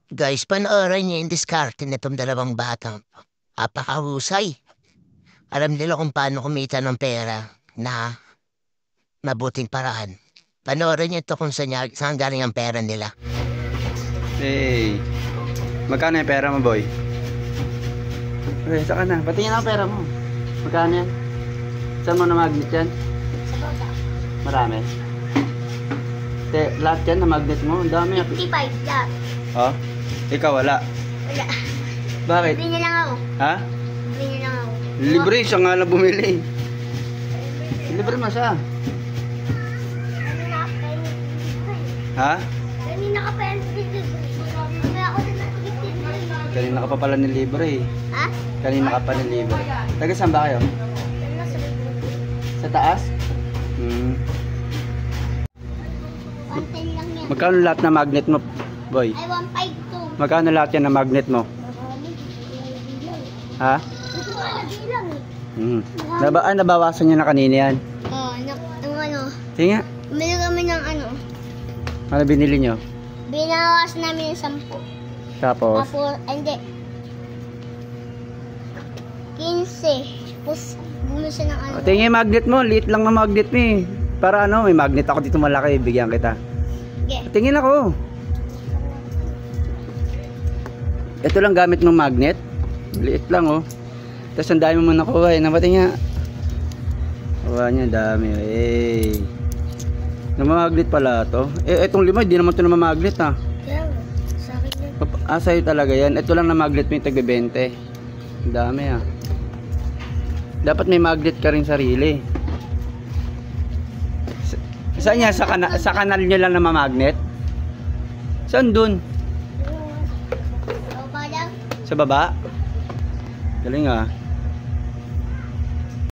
Guys, panoorin niyo yung diskarte nitong dalawang batang. Apakahusay. Alam nila kung paano kumita ng pera na mabuting paraan. Panoorin niyo ito kung saan galing ang pera nila. Hey, magkano yung pera mo, boy? Okay, saka na. Patingin ang pera mo. Magkano yan? Saan mo na magnet yan? Sa baba. Marami. Lahat yan na magnet mo. Ang dami. 55 lahat. Oh? Ikaw wala. Wala. Bakit? Bili niya lang ako. Ha? Bili niya lang ako. Libre, siya nga lang bumili. Libre mo siya. Ha? Kanina ka pa yan dito. Kaya ako din nag-ibig. Kanina ka pa pala nilibre eh. Ha? Kanina ka pa nilibre. Taga saan ba kayo? Ano sa likod? Sa taas? Hmm. 110 lang yan. Magkano lahat na magnet mo, boy? Ay, 152. Magkano lahat yan na magnet mo? Ha? Ito ka nabilang eh. Hmm. Nabawasan niya na kanina yan. Oo, ano. Sige nga. Bumili kami ng ano. Ano binili nyo? Binawas namin ng 10. Tapos? Tapos, hindi. 15. Tapos, bumili siya ng ano. O, tingin yung magnet mo. Liit lang na magnet mo eh. Para ano, may magnet ako dito malaki. Bigyan kita. Okay. Tingin ako. Ito lang gamit ng magnet. Liit lang oh. Tapos ang dami mo nakuha eh. Napati nga. Kuha niya dami. Eh. Namamagnet pala to. Eh, etong lima, hindi naman ito namamagnet ha. Kaya nga, sa akin yan. Sa'yo talaga yan. Ito lang na magnet mo yung tagbe-20. Ang dami ha. Dapat may magnet ka rin sarili. Saan niya? Sa kanal niya lang namamagnet? Saan dun? Baba lang. Sa baba? Galing ah.